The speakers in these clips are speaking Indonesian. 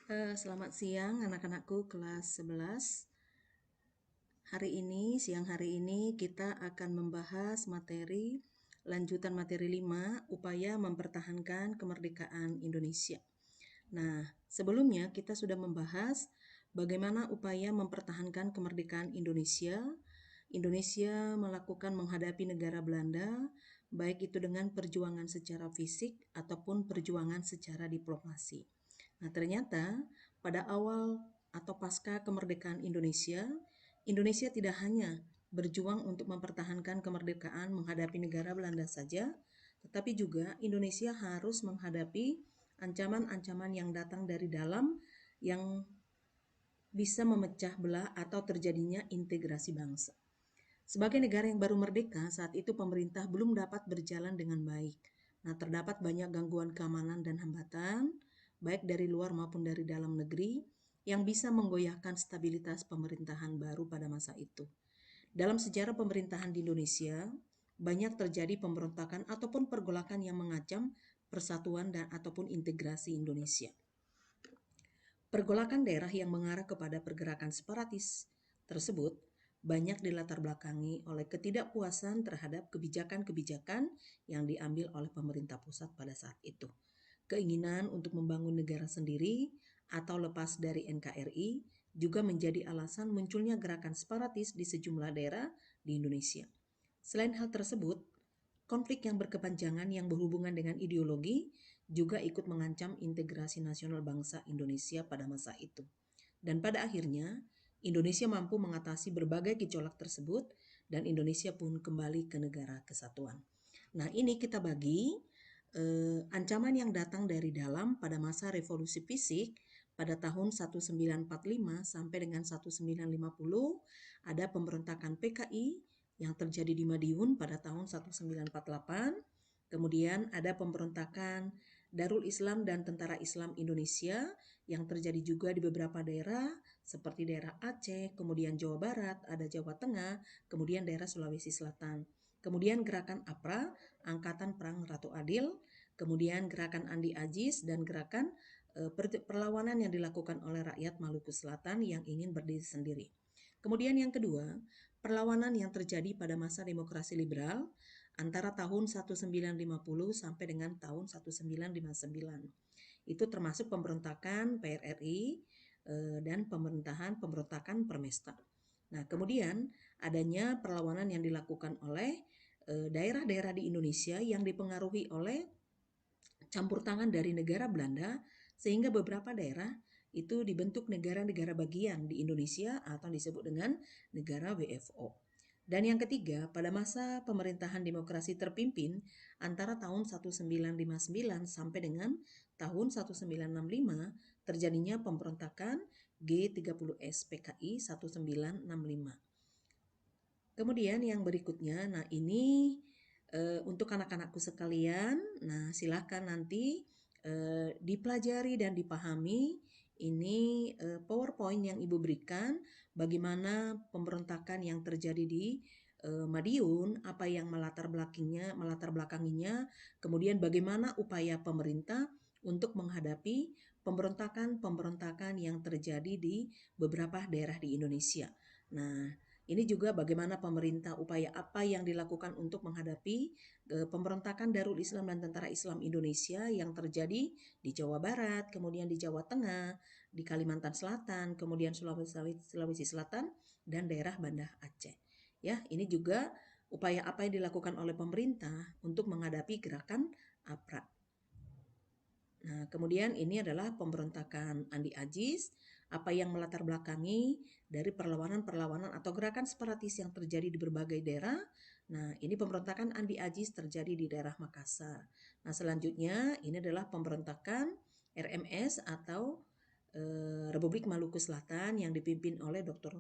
Selamat siang anak-anakku kelas 11. Siang hari ini kita akan membahas lanjutan materi 5, upaya mempertahankan kemerdekaan Indonesia. Nah, sebelumnya kita sudah membahas bagaimana upaya mempertahankan kemerdekaan Indonesia. Indonesia melakukan menghadapi negara Belanda, baik itu dengan perjuangan secara fisik ataupun perjuangan secara diplomasi. Nah, ternyata pada awal atau pasca kemerdekaan Indonesia, Indonesia tidak hanya berjuang untuk mempertahankan kemerdekaan menghadapi negara Belanda saja, tetapi juga Indonesia harus menghadapi ancaman-ancaman yang datang dari dalam yang bisa memecah belah atau terjadinya integrasi bangsa. Sebagai negara yang baru merdeka, saat itu pemerintah belum dapat berjalan dengan baik. Nah, terdapat banyak gangguan keamanan dan hambatan, baik dari luar maupun dari dalam negeri, yang bisa menggoyahkan stabilitas pemerintahan baru pada masa itu. Dalam sejarah pemerintahan di Indonesia, banyak terjadi pemberontakan ataupun pergolakan yang mengancam persatuan dan ataupun integrasi Indonesia. Pergolakan daerah yang mengarah kepada pergerakan separatis tersebut banyak dilatar belakangi oleh ketidakpuasan terhadap kebijakan-kebijakan yang diambil oleh pemerintah pusat pada saat itu. Keinginan untuk membangun negara sendiri atau lepas dari NKRI juga menjadi alasan munculnya gerakan separatis di sejumlah daerah di Indonesia. Selain hal tersebut, konflik yang berkepanjangan yang berhubungan dengan ideologi juga ikut mengancam integrasi nasional bangsa Indonesia pada masa itu. Dan pada akhirnya, Indonesia mampu mengatasi berbagai gejolak tersebut dan Indonesia pun kembali ke negara kesatuan. Nah, ini kita bagi ancaman yang datang dari dalam pada masa revolusi fisik pada tahun 1945 sampai dengan 1950, ada pemberontakan PKI yang terjadi di Madiun pada tahun 1948. Kemudian ada pemberontakan Darul Islam dan Tentara Islam Indonesia yang terjadi juga di beberapa daerah seperti daerah Aceh, kemudian Jawa Barat, ada Jawa Tengah, kemudian daerah Sulawesi Selatan. Kemudian gerakan APRA, Angkatan Perang Ratu Adil, kemudian gerakan Andi Ajis dan gerakan perlawanan yang dilakukan oleh rakyat Maluku Selatan yang ingin berdiri sendiri. Kemudian yang kedua, perlawanan yang terjadi pada masa demokrasi liberal antara tahun 1950 sampai dengan tahun 1959. Itu termasuk pemberontakan PRRI dan pemberontakan Permesta. Nah, kemudian adanya perlawanan yang dilakukan oleh daerah-daerah di Indonesia yang dipengaruhi oleh campur tangan dari negara Belanda, sehingga beberapa daerah itu dibentuk negara-negara bagian di Indonesia atau disebut dengan negara WFO. Dan yang ketiga, pada masa pemerintahan demokrasi terpimpin antara tahun 1959 sampai dengan tahun 1965, terjadinya pemberontakan G30S PKI 1965. Kemudian yang berikutnya, nah ini untuk anak-anakku sekalian, nah silakan nanti dipelajari dan dipahami ini PowerPoint yang Ibu berikan, bagaimana pemberontakan yang terjadi di Madiun, apa yang melatar belakanginya, kemudian bagaimana upaya pemerintah untuk menghadapi pemberontakan yang terjadi di beberapa daerah di Indonesia. Nah, ini juga bagaimana pemerintah, upaya apa yang dilakukan untuk menghadapi pemberontakan Darul Islam dan Tentara Islam Indonesia yang terjadi di Jawa Barat, kemudian di Jawa Tengah, di Kalimantan Selatan, kemudian Sulawesi Selatan, dan daerah Banda Aceh. Ya, ini juga upaya apa yang dilakukan oleh pemerintah untuk menghadapi gerakan APRA. Nah, kemudian ini adalah pemberontakan Andi Ajis, apa yang melatar belakangi dari perlawanan-perlawanan atau gerakan separatis yang terjadi di berbagai daerah. Nah, ini pemberontakan Andi Ajis terjadi di daerah Makassar. Nah, selanjutnya ini adalah pemberontakan RMS atau Republik Maluku Selatan yang dipimpin oleh Dr.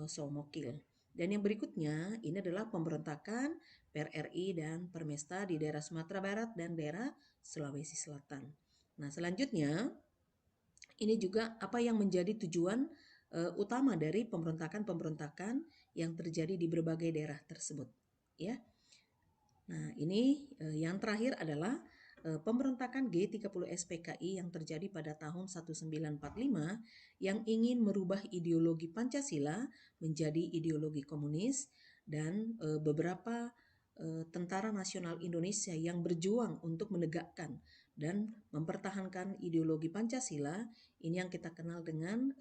Somokil. Dan yang berikutnya ini adalah pemberontakan PRRI dan Permesta di daerah Sumatera Barat dan daerah Sulawesi Selatan. Nah, selanjutnya ini juga apa yang menjadi tujuan utama dari pemberontakan-pemberontakan yang terjadi di berbagai daerah tersebut, ya. Nah, ini yang terakhir adalah pemberontakan G30 SPKI yang terjadi pada tahun 1945 yang ingin merubah ideologi Pancasila menjadi ideologi komunis, dan beberapa tentara nasional Indonesia yang berjuang untuk menegakkan dan mempertahankan ideologi Pancasila. Ini yang kita kenal dengan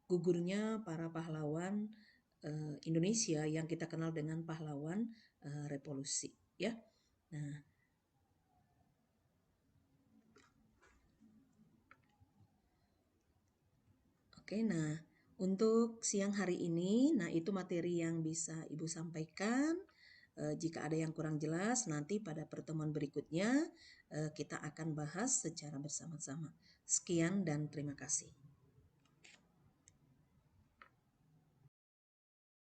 gugurnya para pahlawan Indonesia yang kita kenal dengan pahlawan revolusi, ya. Nah, oke, nah untuk siang hari ini, nah itu materi yang bisa Ibu sampaikan. Jika ada yang kurang jelas, nanti pada pertemuan berikutnya kita akan bahas secara bersama-sama. Sekian dan terima kasih.